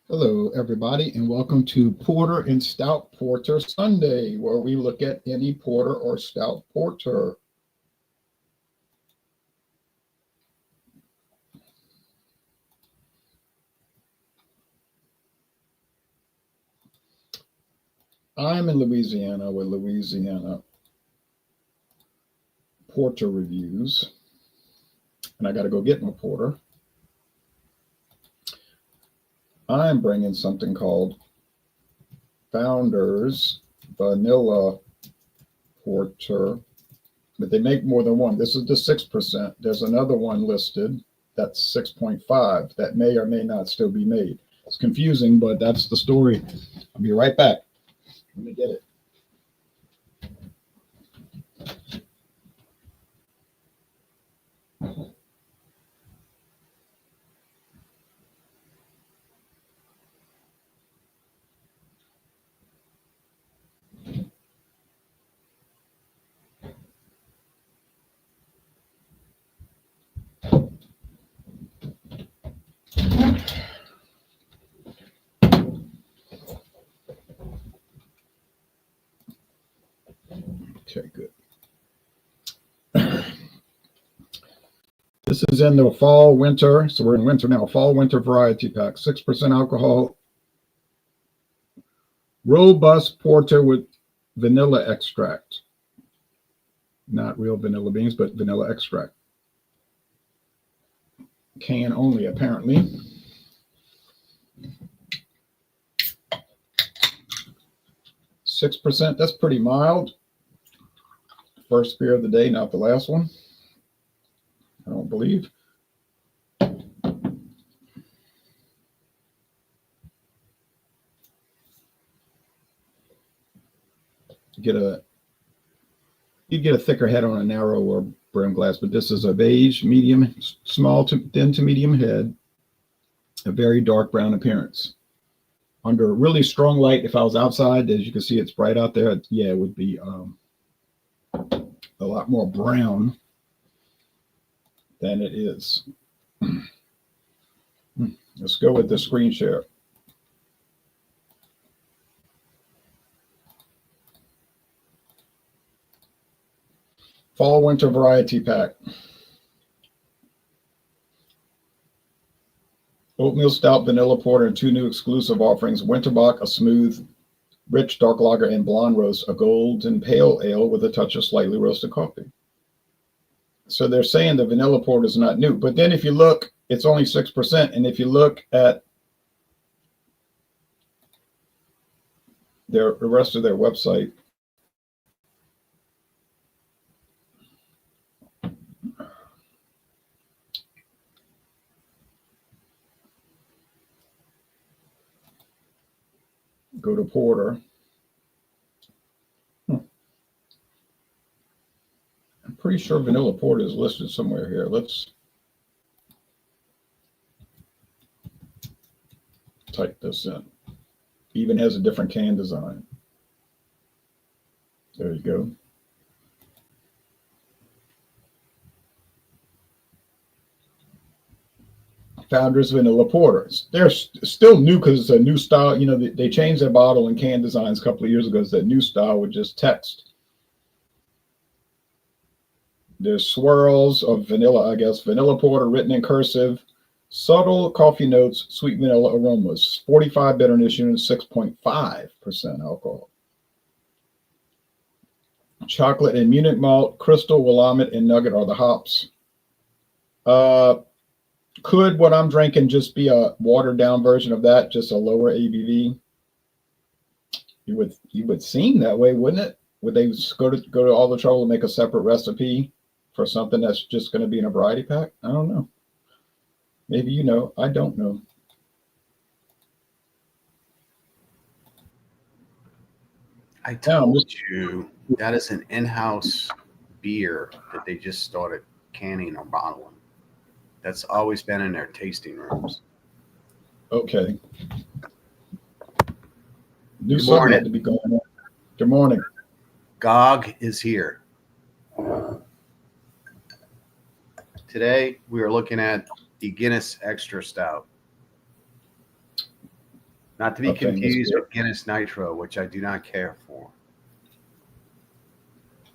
Hello, everybody, and welcome to Porter and Stout Porter Sunday, where we look at any porter or stout porter. I'm in Louisiana with Louisiana Porter Reviews, and I got to go get my porter. I'm bringing something called Founders Vanilla Porter, but they make more than one. This is the 6%. There's another one listed that's 6.5 that may or may not still be made. It's confusing, but that's the story. I'll be right back. Let me get it. Okay, good. This is in the fall, winter. So we're in winter now. Fall, winter variety pack. 6% alcohol. Robust porter with vanilla extract. Not real vanilla beans, but vanilla extract. Can only, apparently. %. That's pretty mild. First beer of the day, not the last one. I don't believe. You get a thicker head on a narrower brim glass, but this is a beige, medium, small to thin to medium head, a very dark brown appearance. Under really strong light, if I was outside, as you can see, it's bright out there. Yeah, it would be a lot more brown than it is. Let's go with the screen share. Fall winter variety pack. Oatmeal stout, vanilla porter, and 2 new exclusive offerings. Winterbock, a smooth, rich dark lager, and blonde roast, a golden pale ale with a touch of slightly roasted coffee. So they're saying the vanilla porter is not new, but then if you look, it's only 6%. And if you look at the rest of their website, go to porter. I'm pretty sure vanilla porter is listed somewhere here. Let's type this in. Even has a different can design. There you go. Founders Vanilla Porters. They're still new because it's a new style. You know, they changed their bottle and can designs a couple of years ago. It's that new style with just text. There's swirls of vanilla, I guess. Vanilla porter written in cursive. Subtle coffee notes, sweet vanilla aromas. 45 bitterness units, 6.5% alcohol. Chocolate and Munich malt, crystal, willamette, and nugget are the hops. Could what I'm drinking just be a watered down version of that, just a lower ABV? You would seem that way, wouldn't it? Would they go to all the trouble to make a separate recipe for something that's just going to be in a variety pack? I don't know. Maybe you know. I don't know. I told you that is an in-house beer that they just started canning or bottling. That's always been in their tasting rooms. Okay. New something had to be going on. Good morning. GOG is here. Today we are looking at the Guinness Extra Stout. Not to be A famous confused beer. with Guinness Nitro, which I do not care for.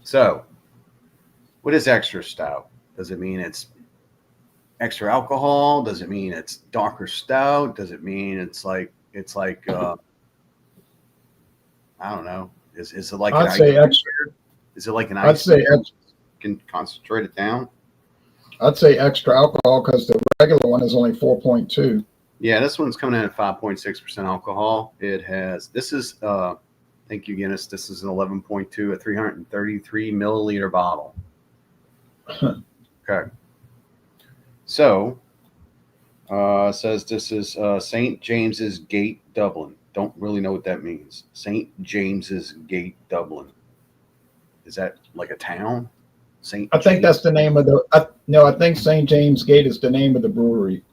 So, what is extra stout? Does it mean it's extra alcohol? Does it mean it's darker stout? Does it mean it's like I don't know. Is it like an I'd say ice extra. beer? Is it like an I'd ice say beer? ex- Can concentrate it down? I'd say extra alcohol because the regular one is only 4.2. Yeah, this one's coming in at 5.6% alcohol. It has, this is, thank you, Guinness. This is an 11.2, a 333 milliliter bottle. Okay. So, says this is St. James's Gate, Dublin. Don't really know what that means. St. James's Gate, Dublin. Is that like a town? St. I think that's the name of the. No, I think St. James Gate is the name of the brewery.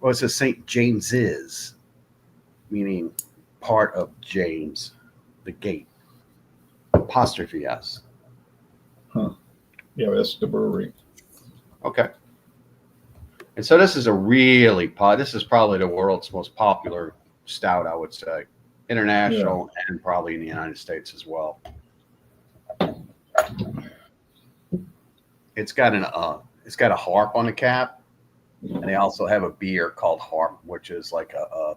Well, it says St. James's, meaning part of James, the gate. Apostrophe S. Huh. Yeah, that's the brewery. Okay. And so this is a really this is probably the world's most popular stout, I would say, international and probably in the United States as well. It's got a harp on the cap, and they also have a beer called Harp, which is like a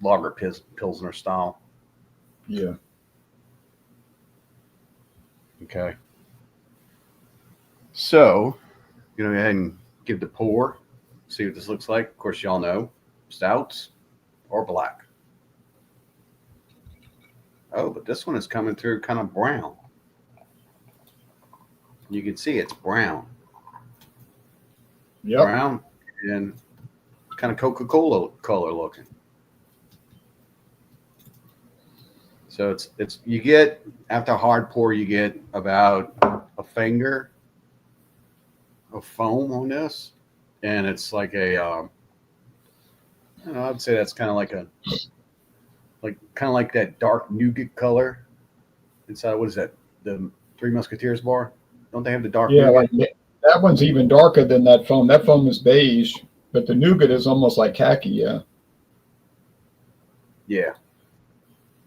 lager pilsner style. Yeah. Okay. So, go ahead and give the pour, see what this looks like. Of course, y'all know stouts or black. Oh, but this one is coming through kind of brown. You can see it's brown. Yep. Brown and kind of Coca-Cola color looking. So it's you get, after a hard pour, you get about a finger of foam on this, and it's like a I don't know, I'd say that's kind of like that dark nougat color inside. What is that? The Three Musketeers bar? Don't they have the dark? Yeah, nougat? like that one's even darker than that foam. That foam is beige, but the nougat is almost like khaki. Yeah. Yeah.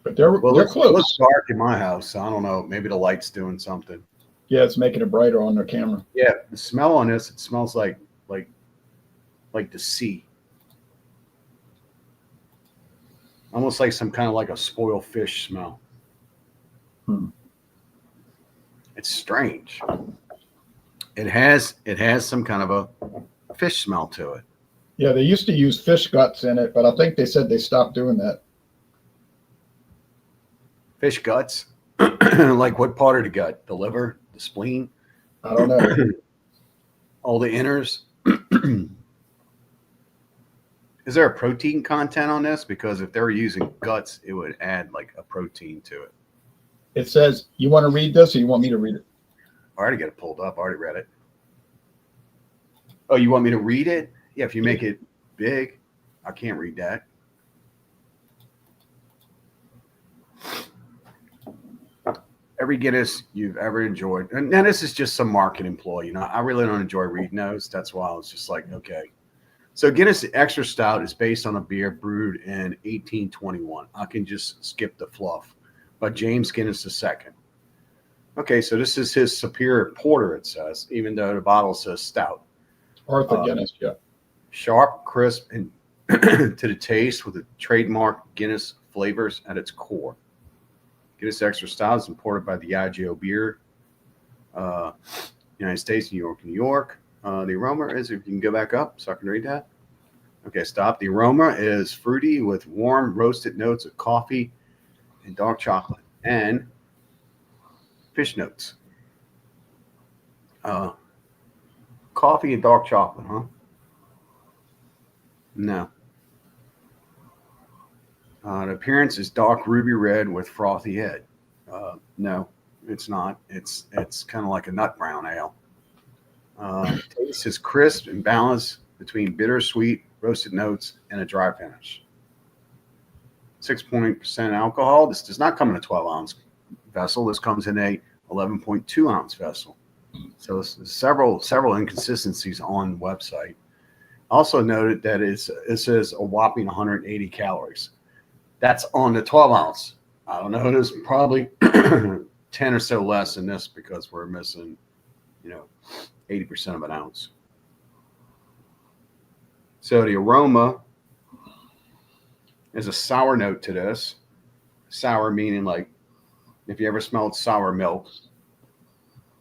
But they're It close. looks dark in my house. So I don't know. Maybe the light's doing something. Yeah, it's making it brighter on their camera. Yeah, the smell on this, it smells like the sea. Almost like some kind of like a spoiled fish smell. It's strange. It has some kind of a fish smell to it. Yeah, they used to use fish guts in it, but I think they said they stopped doing that. Fish guts? Like what part of the gut? The liver? The spleen? I don't know. All the inners? Is there a protein content on this? Because if they were using guts, it would add like a protein to it. It says, you want to read this or you want me to read it? I already got it pulled up. I already read it. Oh, you want me to read it? Yeah, if you make it big, I can't read that. Every Guinness you've ever enjoyed. And now this is just some marketing ploy. I really don't enjoy reading those. That's why I was just like, okay. So Guinness Extra Stout is based on a beer brewed in 1821. I can just skip the fluff. By James Guinness II. Okay, so this is his superior porter, it says, even though the bottle says stout. Arthur Guinness, yeah. Sharp, crisp, and to the taste with the trademark Guinness flavors at its core. Guinness Extra Stout is imported by the IGO Beer, United States, New York, New York. The aroma is, if you can go back up so I can read that. Okay, stop. The aroma is fruity with warm roasted notes of coffee and dark chocolate and fish notes. Coffee and dark chocolate, huh? No. The appearance is dark ruby red with frothy head. No, it's not. It's kind of like a nut brown ale. Taste is crisp and balanced between bittersweet roasted notes and a dry finish. 6% alcohol. This does not come in a 12-ounce vessel. This comes in a 11.2-ounce vessel. So there's several inconsistencies on the website. Also noted that it says a whopping 180 calories. That's on the 12 ounce. I don't know. It is probably 10 or so less than this because we're missing, 80% of an ounce. So the aroma is a sour note to this. Sour meaning like if you ever smelled sour milk.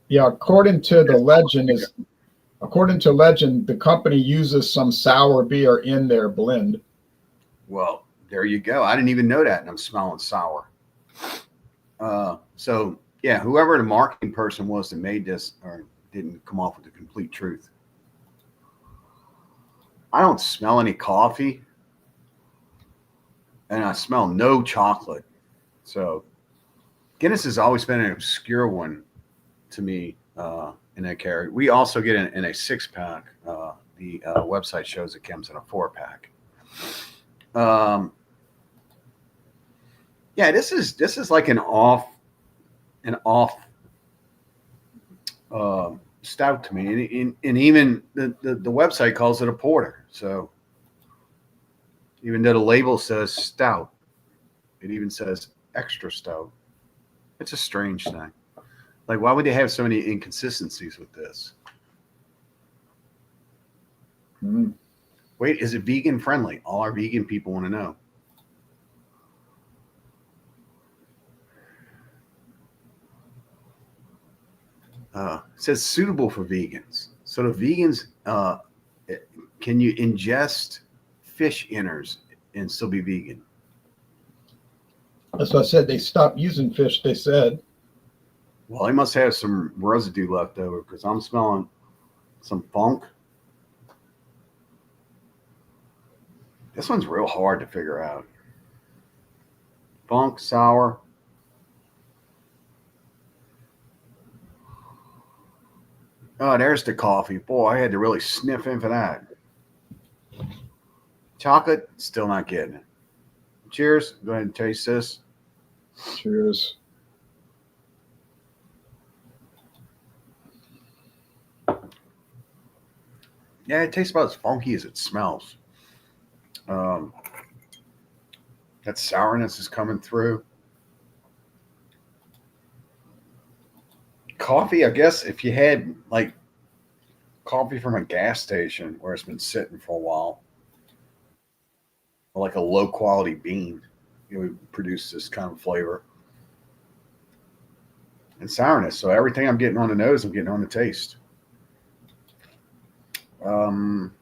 Yeah, according to legend, the company uses some sour beer in their blend. Well, there you go. I didn't even know that, and I'm smelling sour. So yeah, whoever the marketing person was that made this or didn't come off with the complete truth. I don't smell any coffee, and I smell no chocolate. So Guinness has always been an obscure one to me in that category. We also get in a 6-pack. The website shows it comes in a 4-pack. Yeah, this is like an off stout to me, and even the website calls it a porter. So even though the label says stout, it even says extra stout. It's a strange thing. Like, why would they have so many inconsistencies with this? Mm. Wait, is it vegan friendly? All our vegan people want to know. It says suitable for vegans. So the vegans, can you ingest fish innards and still be vegan? That's what I said. They stopped using fish, they said. Well, they must have some residue left over because I'm smelling some funk. This one's real hard to figure out. Funk, sour. Oh, there's the coffee. Boy, I had to really sniff in for that. Chocolate, still not getting it. Cheers. Go ahead and taste this. Cheers. Yeah, it tastes about as funky as it smells. That sourness is coming through. Coffee, I guess, if you had like coffee from a gas station where it's been sitting for a while, or like a low quality bean, it would produce this kind of flavor and sourness. So everything I'm getting on the nose, I'm getting on the taste. I'm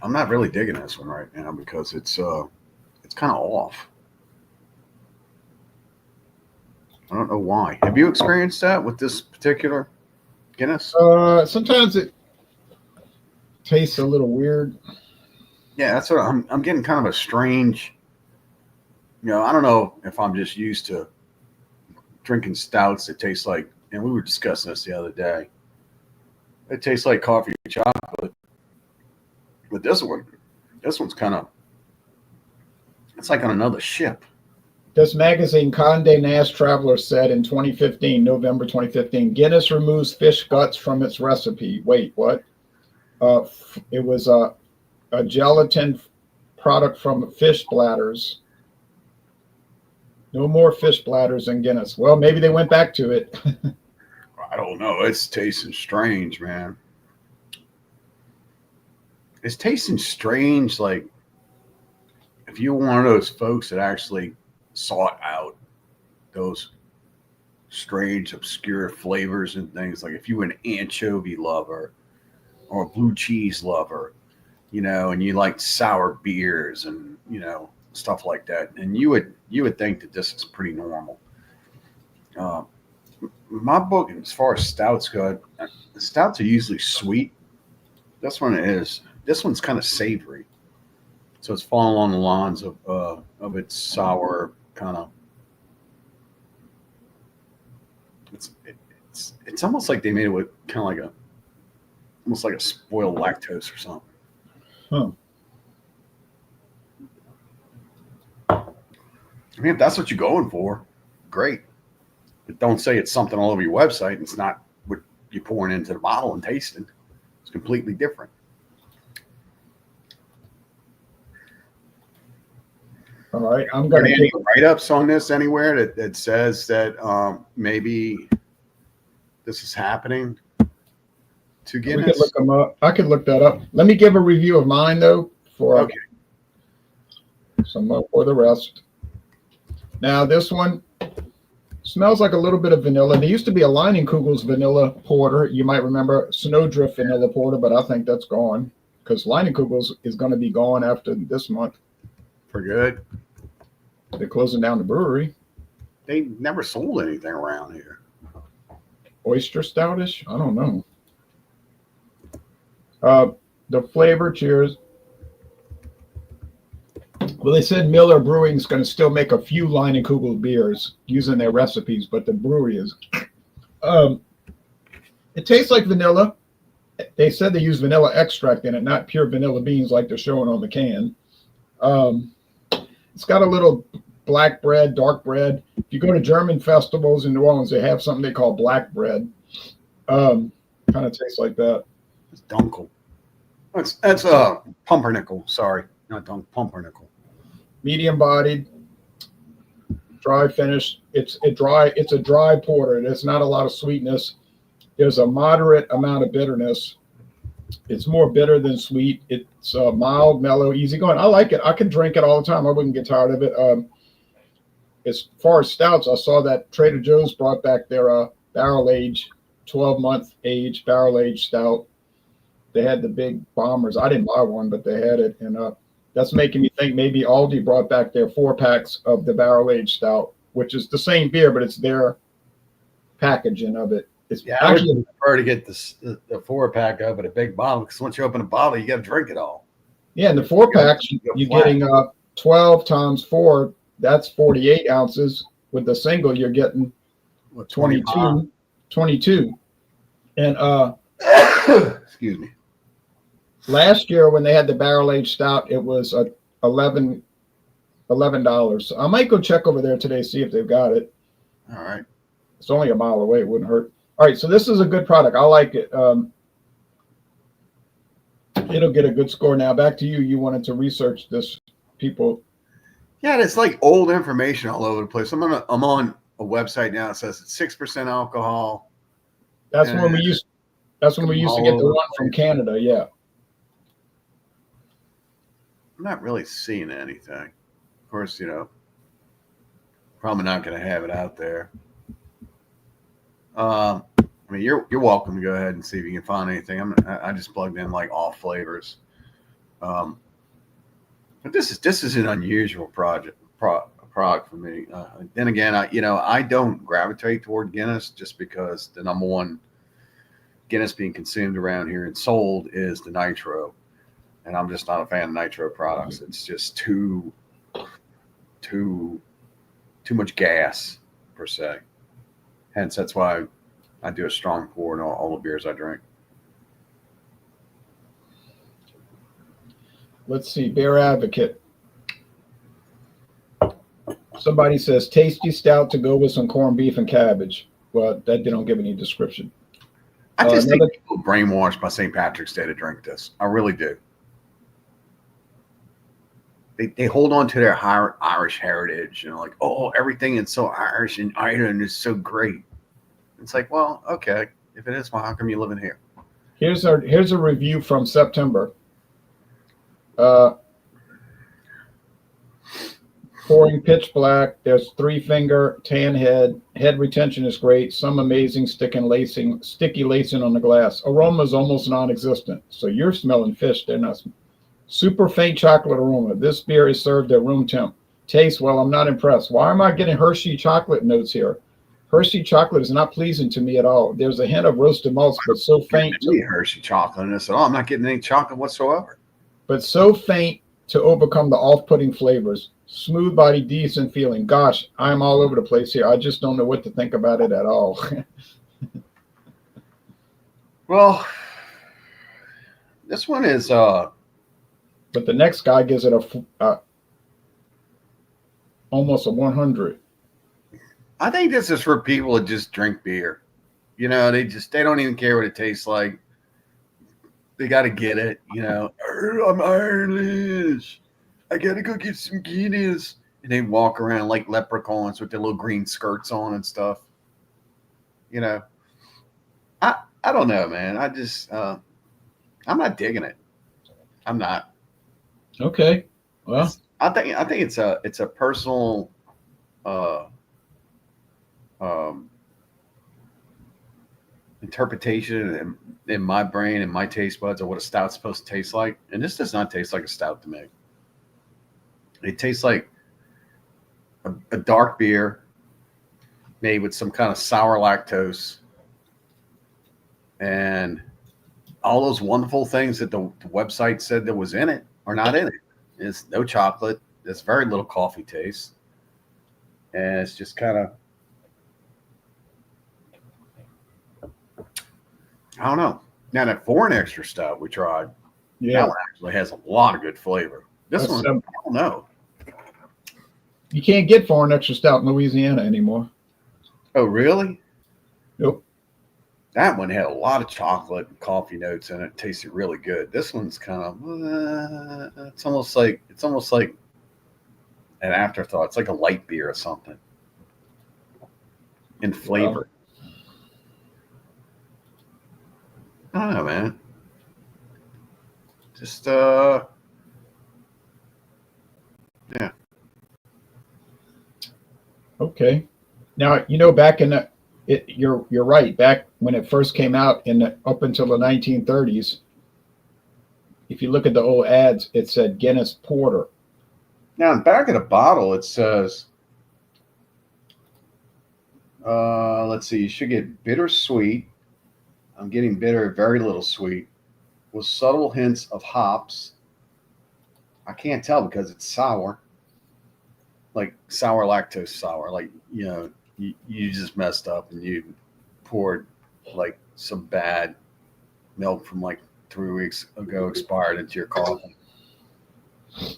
not really digging this one right now because it's kind of off. I don't know why. Have you experienced that with this particular Guinness? Sometimes it tastes a little weird. Yeah, that's what I'm getting kind of a strange. I don't know if I'm just used to drinking stouts that taste like, and we were discussing this the other day. It tastes like coffee or chocolate. But this one's kind of, it's like on another ship. This magazine, Condé Nast Traveler, said in 2015, November 2015, Guinness removes fish guts from its recipe. Wait, what? It was a gelatin product from fish bladders. No more fish bladders in Guinness. Well, maybe they went back to it. I don't know. It's tasting strange, man. It's tasting strange. Like if you're one of those folks that actually sought out those strange, obscure flavors and things, like if you were an anchovy lover or a blue cheese lover, and you like sour beers and stuff like that, and you would think that this is pretty normal. My book, as far as stouts go, stouts are usually sweet. This one is. This one's kind of savory, so it's falling along the lines of its sour kind of. It's almost like they made it with kind of like almost like a spoiled lactose or something. Huh. I mean, if that's what you're going for, great. But don't say it's something all over your website and it's not what you're pouring into the bottle and tasting. It's completely different. All right, I'm Are gonna there give. any write-ups on this anywhere that says that maybe this is happening to We could Guinness? look them up. I could look that up. Let me give a review of mine though for Okay. some for the rest. Now this one smells like a little bit of vanilla. There used to be a Leinenkugel's vanilla porter. You might remember Snowdrift vanilla porter, but I think that's gone because Leinenkugel's is going to be gone after this month. For good. They're closing down the brewery. They never sold anything around here. Oyster stoutish? I don't know. The flavor, cheers. Well, they said Miller Brewing is going to still make a few Leinenkugel beers using their recipes, but the brewery is. It tastes like vanilla. They said they use vanilla extract in it, not pure vanilla beans like they're showing on the can. It's got a little black bread, dark bread. If you go to German festivals in New Orleans, they have something they call black bread. Kind of tastes like that. It's dunkel. That's pumpernickel. Sorry, not pumpernickel. Medium bodied, dry finish. It's a dry porter. There's not a lot of sweetness. There's a moderate amount of bitterness. It's more bitter than sweet. It's mild, mellow, easygoing. I like it. I can drink it all the time. I wouldn't get tired of it. As far as stouts, I saw that Trader Joe's brought back their barrel age, 12-month age barrel age stout. They had the big bombers. I didn't buy one, but they had it, and that's making me think maybe Aldi brought back their 4-packs of the barrel aged stout, which is the same beer, but it's their packaging of it. It's I would prefer to get the 4-pack of it, a big bottle, because once you open a bottle, you got to drink it all. Yeah, in the 4-packs, you're getting 12 times 4. That's 48 ounces. With the single, you're getting 22. And excuse me. Last year, when they had the barrel aged stout, it was $11. So I might go check over there today, see if they've got it. All right. It's only a mile away. It wouldn't hurt. All right, so this is a good product. I like it. It'll get a good score. Now back to you. You wanted to research this, people. Yeah, it's like old information all over the place. I'm on a website now that says it's 6% alcohol. That's when we used. That's when we used to get the one from Canada. Yeah. I'm not really seeing anything. Of course, probably not going to have it out there. I mean, you're welcome to go ahead and see if you can find anything. I just plugged in like all flavors. But this is an unusual product for me. Then again, I don't gravitate toward Guinness just because the number one Guinness being consumed around here and sold is the nitro. And I'm just not a fan of nitro products. It's just too much gas per se. Hence, that's why I do a strong pour in all the beers I drink. Let's see. Beer Advocate. Somebody says tasty stout to go with some corned beef and cabbage. Well, that they don't give any description. I just think people are brainwashed by St. Patrick's Day to drink this. I really do. They hold on to their Irish heritage, like, oh, everything is so Irish and Ireland is so great. It's like, well, okay, if it is, well, how come you live in here? Here's a review from September. Pouring pitch black. There's 3-finger tan head. Head retention is great. Some amazing sticky lacing on the glass. Aroma is almost non-existent. So you're smelling fish. They're not. Super faint chocolate aroma. This beer is served at room temp. Taste, well, I'm not impressed. Why am I getting Hershey chocolate notes here? Hershey chocolate is not pleasing to me at all. There's a hint of roasted malts, but so faint. Hershey chocolate in this at all. I'm not getting any chocolate whatsoever. But so faint to overcome the off-putting flavors. Smooth body, decent feeling. Gosh, I'm all over the place here. I just don't know what to think about it at all. Well, this one is but the next guy gives it almost a 100. I think this is for people that just drink beer. They don't even care what it tastes like. They got to get it. I'm Irish. I gotta go get some Guinness. And they walk around like leprechauns with their little green skirts on and stuff. You know, I don't know, man. I just I'm not digging it. I'm not. Okay. Well, I think it's a personal uh, um, interpretation in my brain and my taste buds of what a stout's supposed to taste like. And this does not taste like a stout to me. It tastes like a dark beer made with some kind of sour lactose and all those wonderful things that the website said that was in it are not in it. It's no chocolate. There's very little coffee taste. And it's just kind of, I don't know. Now that foreign extra stout we tried, yeah. that one actually has a lot of good flavor. This one, I don't know. You can't get foreign extra stout in Louisiana anymore. Oh, really? Nope. That one had a lot of chocolate and coffee notes in it. It tasted really good. This one's kind of, it's almost like an afterthought. It's like a light beer or something in flavor. I don't know, man. Just yeah. Okay. Now, you know, back in you're right. Back when it first came out up until the 1930s, if you look at the old ads, it said Guinness Porter. Now, in the back of the bottle, it says, let's see, you should get bittersweet. I'm getting bitter, very little sweet, with subtle hints of hops. I can't tell because it's sour, like sour lactose sour. Like, you know, you just messed up and you poured like some bad milk from like 3 weeks ago expired into your coffee.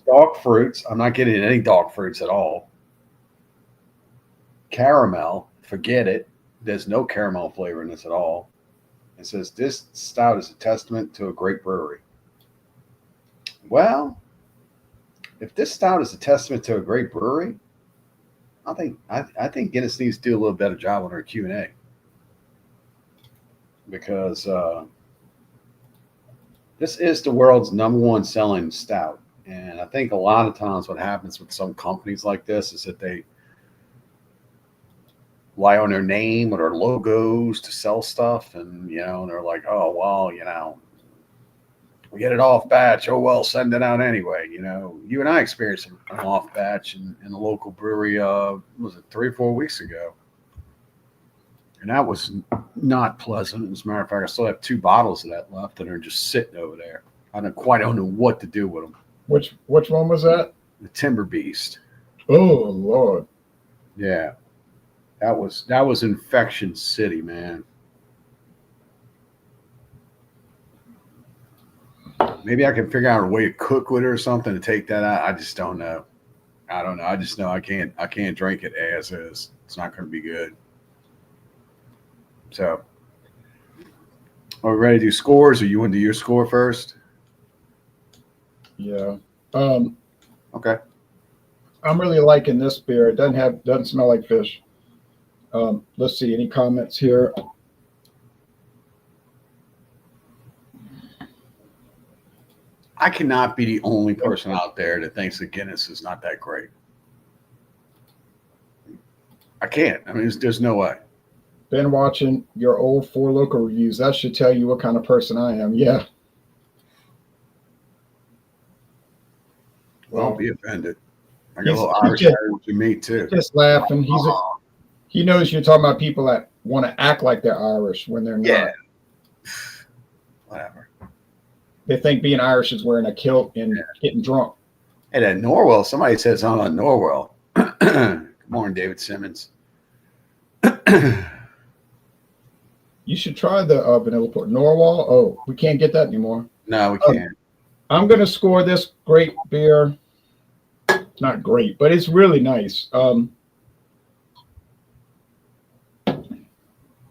Dog fruits. I'm not getting any dog fruits at all. Caramel. Forget it. There's no caramel flavor in this at all. It says this stout is a testament to a great brewery. Well, if this stout is a testament to a great brewery, I think Guinness needs to do a little better job on their Q&A because this is the world's #1 selling stout. And I think a lot of times what happens with some companies like this is that they rely on their name or their logos to sell stuff. And, you know, they're like, oh, well, you know, we get it off batch. Oh, well, send it out anyway. You know, you and I experienced an off batch in the local brewery, was it 3 or 4 weeks ago? And that was not pleasant. As a matter of fact, I still have 2 bottles of that left that are just sitting over there. I don't know what to do with them. Which one was that? The Timber Beast. Oh, Lord. Yeah. That was Infection City, man. Maybe I can figure out a way to cook with it or something to take that out. I just don't know. I don't know. I just know I can't drink it as is. It's not going to be good. So, are we ready to do scores, or you want to do your score first? Yeah. Okay. I'm really liking this beer. It doesn't smell like fish. Let's see, any comments here? I cannot be the only person out there that thinks that Guinness is not that great. I can't. I mean, there's no way. Been watching your old Four Local reviews. That should tell you what kind of person I am. Yeah. Well, don't be offended. I got a little Irish heritage in me too. Just laughing. He knows you're talking about people that want to act like they're Irish when they're not. Yeah. Whatever. They think being Irish is wearing a kilt and getting drunk. And at Norwell, somebody says, "Oh, Norwell." Good morning, David Simmons. You should try the vanilla port. Norwell. Oh, we can't get that anymore. No, we can't. I'm going to score this great beer. Not great, but it's really nice.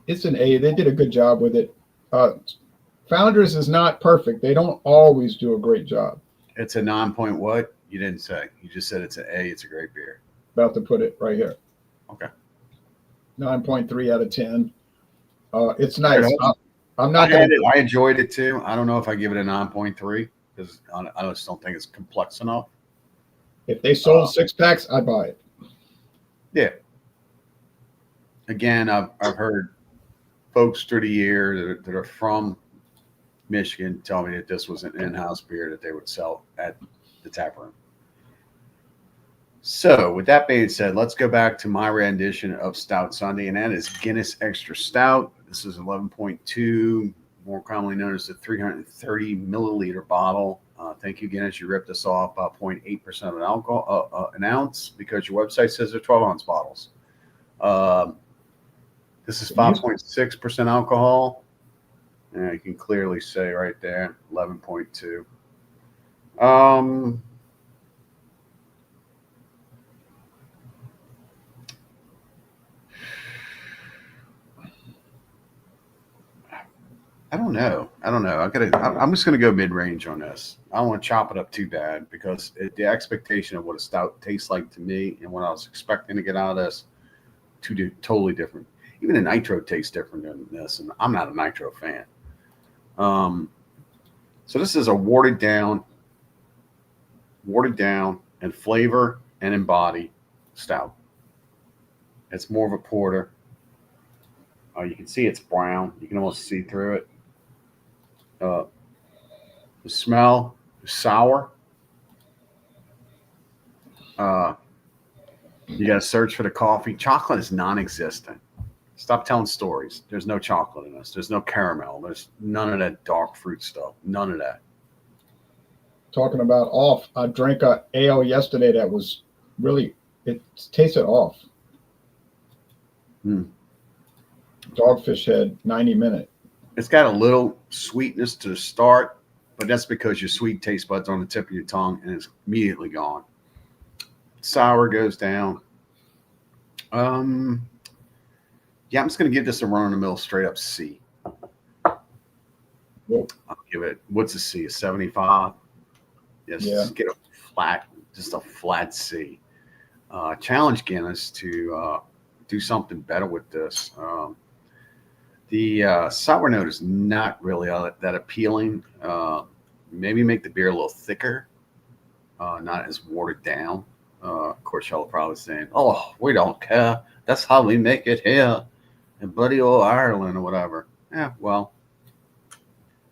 It's an A. They did a good job with it. Founders is not perfect. They don't always do a great job. It's a 9 point what? You didn't say. You just said it's an A. It's a great beer. About to put it right here. Okay. 9.3 out of 10. It's nice. I'm not I going had it. to. I enjoyed it too. I don't know if I give it a 9.3 because I just don't think it's complex enough. If they sold 6-packs, I'd buy it. Yeah. Again, I've heard folks through the year that are from Michigan tell me that this was an in-house beer that they would sell at the tap room. So, with that being said, let's go back to my rendition of Stout Sunday, and that is Guinness Extra Stout. This is 11.2, more commonly known as the 330 milliliter bottle. Thank you, Guinness. You ripped us off about 0.8% of an alcohol, an ounce, because your website says they're 12-ounce bottles. This is 5.6% alcohol. And you can clearly say right there, 11.2. I don't know. I'm just going to go mid-range on this. I don't want to chop it up too bad because the expectation of what a stout tastes like to me and what I was expecting to get out of this, totally different. Even a nitro tastes different than this, and I'm not a nitro fan. So this is a watered down in flavor and in body stout. It's more of a porter. You can see it's brown. You can almost see through it. The smell is sour. You got to search for the coffee. Chocolate is non-existent. Stop telling stories. There's no chocolate in this. There's no caramel. There's none of that dark fruit stuff. None of that. Talking about off, I drank a ale yesterday that was really, it tasted off. Dogfish Head, 90 minute. It's got a little sweetness to the start, but that's because your sweet taste buds are on the tip of your tongue and it's immediately gone. Sour goes down. Yeah, I'm just going to give this a run-of-the-mill straight up C. Whoa. I'll give it, what's a C, a 75? Yes, Yeah. Just get a flat C. Challenge Guinness to do something better with this. The sour note is not really that appealing. Maybe make the beer a little thicker, not as watered down. Of course, y'all are probably saying, "Oh, we don't care. That's how we make it here in bloody old Ireland or whatever." Yeah, well,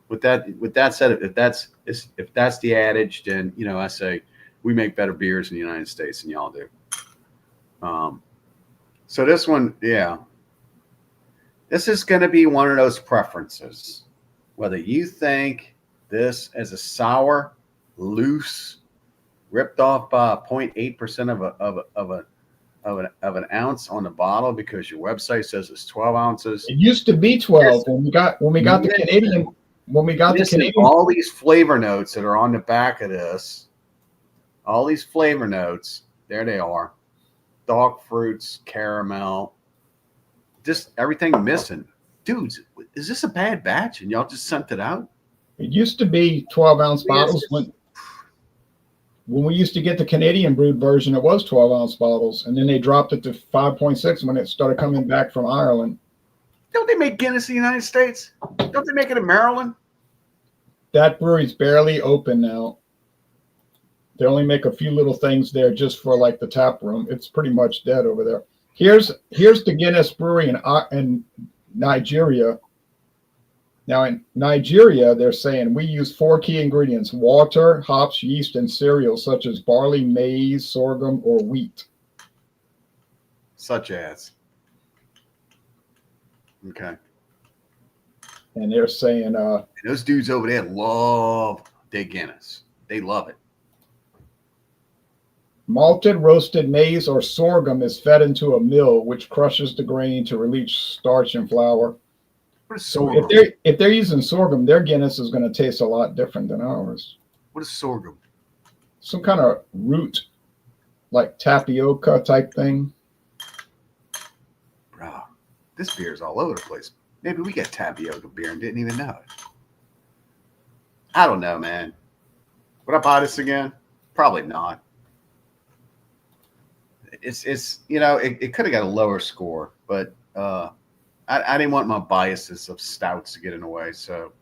with that said, if that's the adage, then I say we make better beers in the United States than y'all do. So this one, yeah. This is going to be one of those preferences. Whether you think this as a sour, loose, ripped off by 0.8% of an ounce on the bottle because your website says it's 12 ounces. It used to be 12 when we got the Canadian. When we got the Canadian, all these flavor notes that are on the back of this, all these flavor notes, there they are. Dark fruits, caramel. Just everything missing. Dudes, is this a bad batch and y'all just sent it out? It used to be 12-ounce bottles. When we used to get the Canadian brewed version, it was 12-ounce bottles, and then they dropped it to 5.6 when it started coming back from Ireland. Don't they make Guinness in the United States? Don't they make it in Maryland? That brewery's barely open now. They only make a few little things there just for like the tap room. It's pretty much dead over there. Here's the Guinness brewery in Nigeria. Now in Nigeria, they're saying we use 4 key ingredients: water, hops, yeast, and cereals such as barley, maize, sorghum, or wheat. Such as. Okay. And they're saying those dudes over there love their Guinness. They love it. Malted roasted maize or sorghum is fed into a mill, which crushes the grain to release starch and flour. What is So sorghum? if they're using sorghum, their Guinness is going to taste a lot different than ours. What is sorghum? Some kind of root, like tapioca type thing. Bro, this beer is all over the place. Maybe we got tapioca beer and didn't even know it. I don't know, man. Would I buy this again? Probably not. It's it could have got a lower score, but I didn't want my biases of stouts to get in the way. So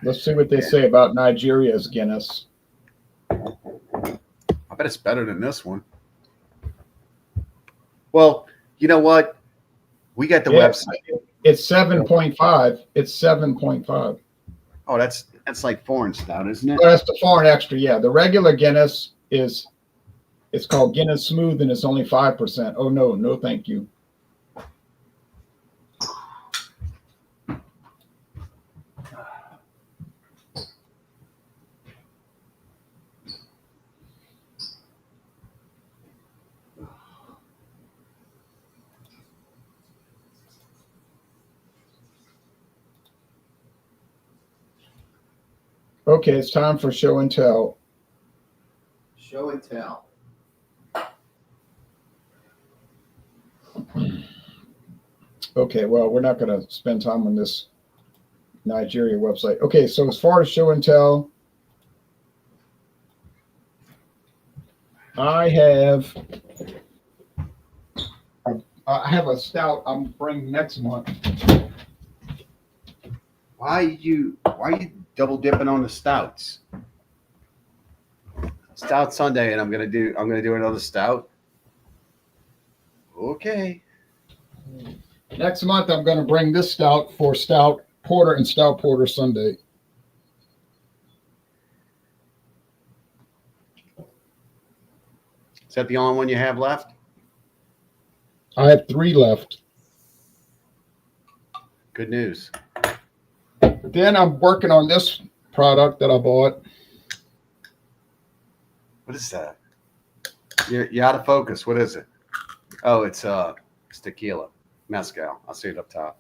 Let's see what they say about Nigeria's Guinness. I bet it's better than this one. Well, you know what? We got the website. It's 7.5. It's 7.5. Oh, that's like foreign stout, isn't it? Oh, that's the foreign extra. Yeah, the regular Guinness it's called Guinness Smooth, and it's only 5%. Oh no, thank you. Okay, it's time for show and tell. Show and tell. Okay, well, we're not going to spend time on this Nigeria website. Okay, so as far as show and tell, I have a stout I'm bringing next month. Why are you double dipping on the stouts? Stout Sunday, and I'm gonna do another stout. Okay. Next month I'm going to bring this stout for Stout Porter and Stout Porter Sunday. Is that the only one you have left? I have 3 left. Good news. Then I'm working on this product that I bought. What is that? You're out of focus. What is it? Oh, it's tequila. Mezcal. I'll see it up top.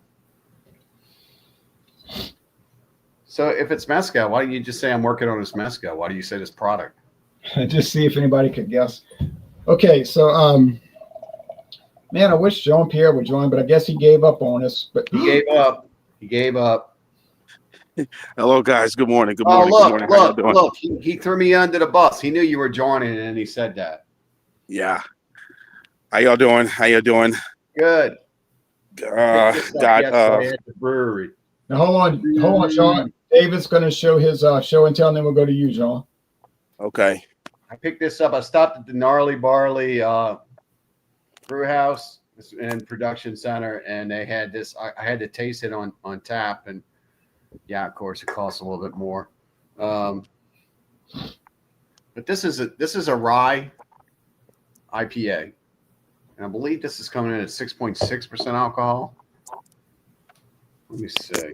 So if it's mezcal, why don't you just say I'm working on this mezcal? Why do you say this product? Just see if anybody could guess. Okay, so man, I wish Jean Pierre would join, but I guess he gave up on us. But He gave up. He gave up. Hello, guys. Good morning. Good Oh, morning. look, Good morning. How you doing? look. He threw me under the bus. He knew you were joining, and he said that. Yeah. How y'all doing? How you doing? Good. Got Yesterday at the brewery. now hold on, Sean. David's going to show his show and tell, and then we'll go to you, Jean. okay. I picked this up. I stopped at the Gnarly Barley brew house and production center, and they had this. I had to taste it on tap, and yeah, of course, it costs a little bit more. But this is a rye IPA, and I believe this is coming in at 6.6% alcohol. Let me see.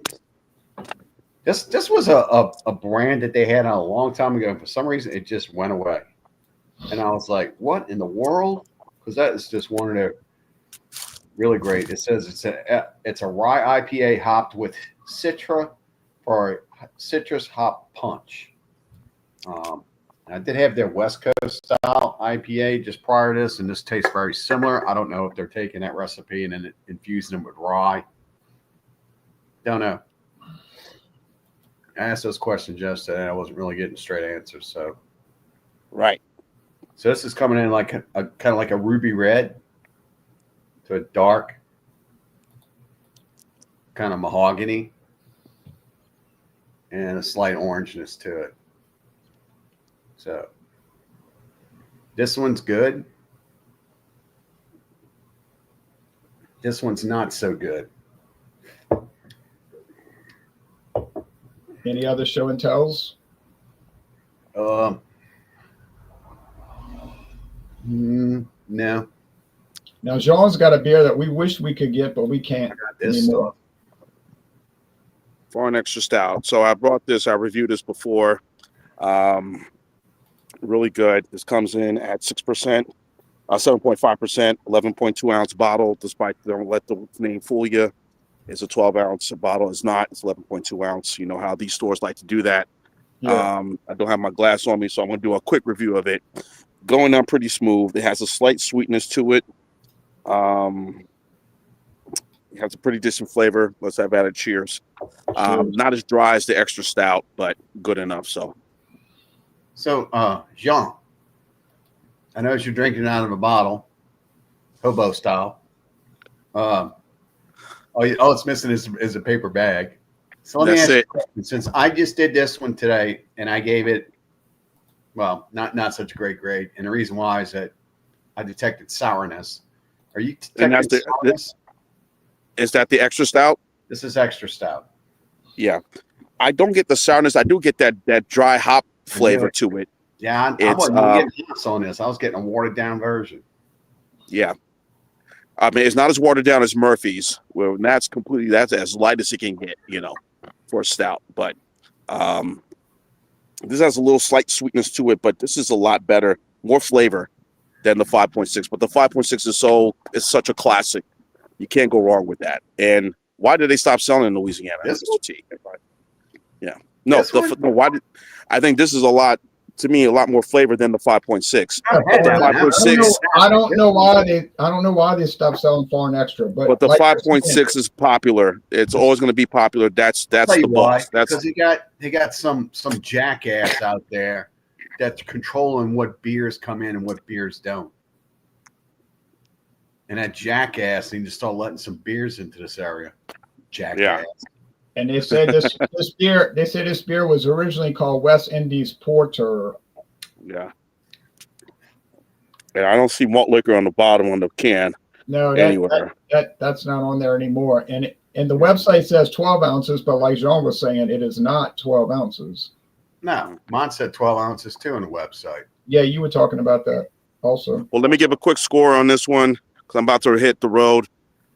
This was a brand that they had a long time ago. For some reason, it just went away, and I was like, "What in the world?" Because that is just one of their really great. It says it's a rye IPA hopped with Citra for citrus hop punch. I did have their West Coast style IPA just prior to this, and this tastes very similar. I don't know if they're taking that recipe and then infusing them with rye. Don't know. I asked those questions yesterday, and I wasn't really getting straight answers. So, Right. so this is coming in like a kind of like a ruby red to a dark kind of mahogany and a slight orangeness to it. So this one's good. This one's not so good. Any other show and tells? No. Now, Jean's got a beer that we wish we could get, but we can't I got this anymore. stuff. Foreign extra stout. So I brought this. I reviewed this before. Really good. This comes in at 6%, 7.5%, 11.2 ounce bottle. Despite don't let the name fool you. It's a 12-ounce bottle. It's not. It's 11.2 ounce. You know how these stores like to do that. Yeah. I don't have my glass on me, so I'm going to do a quick review of it. Going down pretty smooth. It has a slight sweetness to it. It has a pretty decent flavor. Let's have at it. Cheers. Cheers. Not as dry as the extra stout, but good enough. So Jean, I know you're drinking out of a bottle, hobo style. All it's missing is a paper bag. So let me ask you a question. Since I just did this one today and I gave it, well, not such a great grade, and the reason why is that I detected sourness. Are you detecting sourness? Is that the extra stout? This is extra stout. Yeah, I don't get the sourness. I do get that dry hop flavor to it. Yeah, I wasn't getting hops on this. I was getting a watered down version. Yeah, I mean it's not as watered down as Murphy's. Well, that's as light as it can get, for a stout. But this has a little slight sweetness to it. But this is a lot better, more flavor than the 5.6. But the 5.6 is such a classic. You can't go wrong with that. And why did they stop selling in Louisiana? This Yeah. No, why did I think this is a lot more flavor than the 5.6. I don't know why they stopped selling foreign extra, but the 5.6 is popular. It's always going to be popular. That's the boss. That's because they got some jackass out there that's controlling what beers come in and what beers don't. And that jackass needs to start letting some beers into this area. Jackass. Yeah. And they said this beer was originally called West Indies Porter. Yeah. And I don't see malt liquor on the bottom on the can. No, anywhere. That's not on there anymore. And the website says 12 ounces, but like Jean was saying, it is not 12 ounces. No, mine said 12 ounces too on the website. Yeah, you were talking about that also. Well, let me give a quick score on this one because I'm about to hit the road.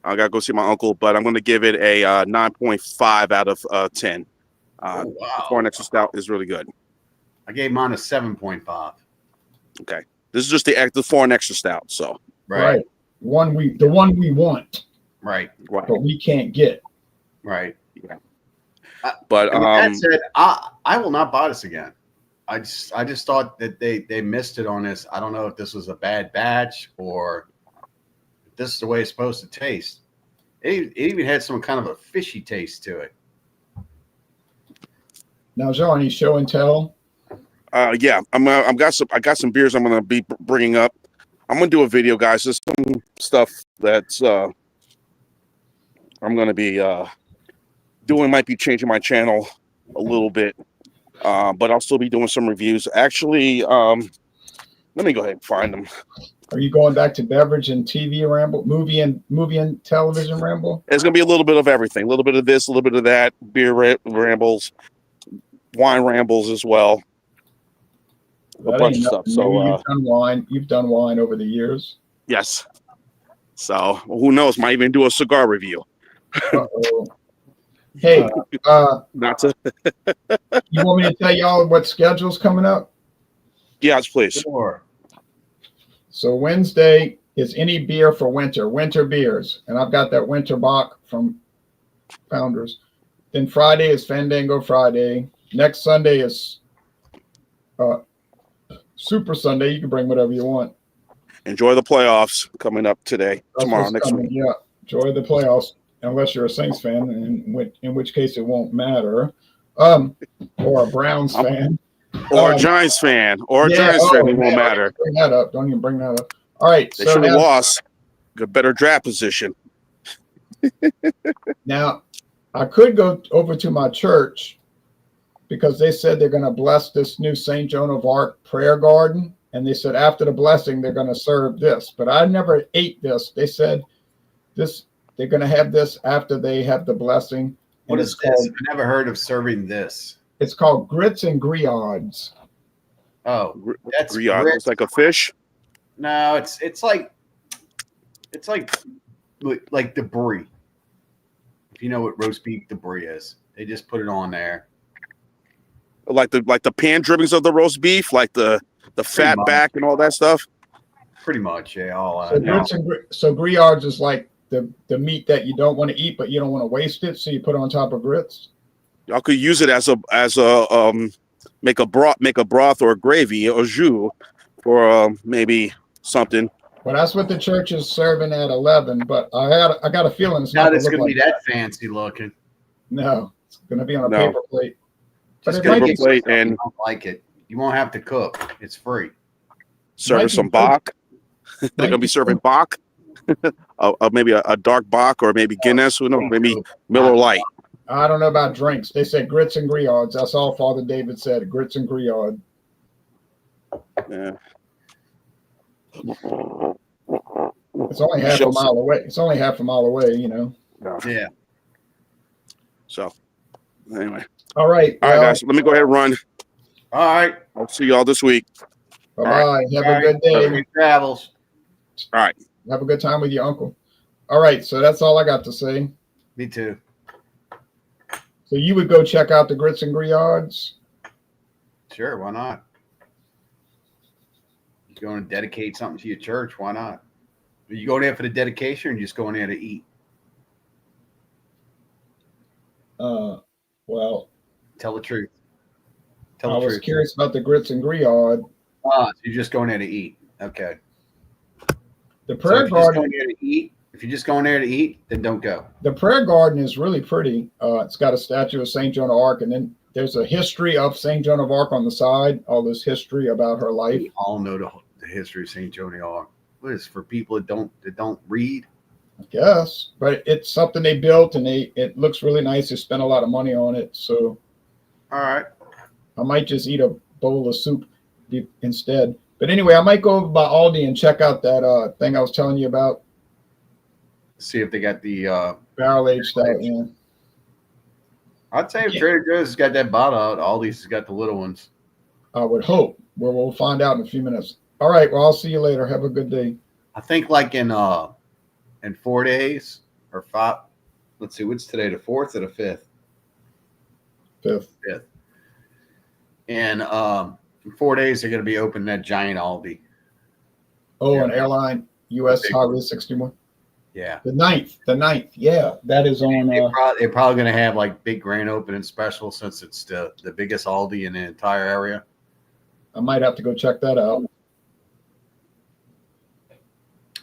I got to go see my uncle, but I'm going to give it a 9.5 out of 10. Wow. The foreign extra stout is really good. I gave mine a 7.5. Okay. This is just the foreign extra stout. So Right. The one we want. Right. But we can't get. Right. Yeah. But with that said, I will not buy this again. I just thought that they missed it on this. I don't know if this was a bad batch or if this is the way it's supposed to taste. It even had some kind of a fishy taste to it. Now, Jean, any show and tell? Yeah, I got some beers I'm gonna be bringing up. I'm gonna do a video, guys. There's some stuff that's I'm gonna be doing. Might be changing my channel a little bit, but I'll still be doing some reviews. Actually, let me go ahead and find them. Are you going back to beverage and TV ramble, movie and television ramble? It's gonna be a little bit of everything. A little bit of this, a little bit of that. Beer rambles, wine rambles as well. A bunch of stuff. So you've done wine over the years. Yes. So who knows? Might even do a cigar review. Uh-oh. Hey, not to. You want me to tell y'all what schedule's coming up? Yes, please. Sure. So Wednesday is any beer for winter beers, and I've got that winter bock from Founders. Then Friday is Fandango Friday. Next Sunday is Super Sunday. You can bring whatever you want. Enjoy the playoffs coming up tomorrow, next week. Yeah, enjoy the playoffs, unless you're a Saints fan, in which case it won't matter. Or a Browns fan. Or a Giants fan. It won't matter. Bring that up. Don't even bring that up. All right. They should have lost. Got better draft position. Now, I could go over to my church because they said they're going to bless this new St. Joan of Arc prayer garden. And they said after the blessing, they're going to serve this. But I never ate this. They said they're going to have this after they have the blessing. What is this? I've never heard of serving this. It's called grits and griots. Oh, that's griots. It's like a fish. No, it's like debris. If you know what roast beef debris is, they just put it on there. Like the pan drippings of the roast beef, like the fat back and all that stuff. Pretty much, yeah. So griots is like the meat that you don't want to eat, but you don't want to waste it, so you put it on top of grits. Y'all could use it as a make a broth or a gravy or jus for maybe something. Well, that's what the church is serving at 11. But I got a feeling it's Not not it's going to gonna look be like that fancy looking. No, it's going to be on a No. paper plate. But Just it gonna might paper be, get plate stuff you and don't like it. You won't have to cook. It's free. serving be some good. Bach. They're Might gonna be be serving Bach, maybe a dark Bach or maybe Guinness. Who knows? Maybe Miller Lite. I don't know about drinks. They said grits and griots. That's all Father David said. Grits and griot. Yeah. It's only half a mile away. It's only half a mile away, you know. Yeah. So anyway, All right. all right, guys. Let me go ahead and run. All right. I'll see y'all this week. Bye bye. All Have All a right. good day. Safe travels. All right. Have a good time with your uncle. All right. So that's all I got to say. Me too. So you would go check out the grits and griots. Sure, why not? You're going to dedicate something to your church, why not? Are you going there for the dedication or you just going there to eat? Well, Tell the truth. I Tell the was truth. curious about the grits and griot. So you're just going there to eat. Okay. The So prayer if you're just garden. going there to eat, if you're just going there to eat, then don't go. The prayer garden is really pretty. It's got a statue of Saint Joan of Arc, and then there's a history of Saint Joan of Arc on the side. All this history about her life. We all know the history of St. Joan of Arc. What is for people that don't read? I guess, but it's something they built, and it looks really nice. They spent a lot of money on it, so All right. I might just eat a bowl of soup instead. But anyway, I might go over by Aldi and check out that thing I was telling you about, See if they got the barrel aged stout. Yeah, I'd say if Yeah. Trader Joe's has got that bottle out, all these has got the little ones. I would hope. Well, we'll find out in a few minutes. All right. Well, I'll see you later. Have a good day. I think like in 4 days or 5. Let's see, what's today? The 4th or the 5th? Fifth. 5th. And in 4 days they're going to be opening that giant Aldi. Oh, Yeah. an airline, U.S. Big Highway one. 61. Yeah. The ninth. Yeah, that is on. They're probably going to have like big grand opening special since it's the biggest Aldi in the entire area. I might have to go check that out.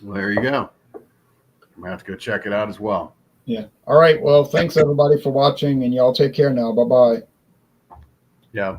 Well, there you go. I'm going to have to go check it out as well. Yeah. All right. Well, thanks everybody for watching, and y'all take care now. Bye bye. Yeah.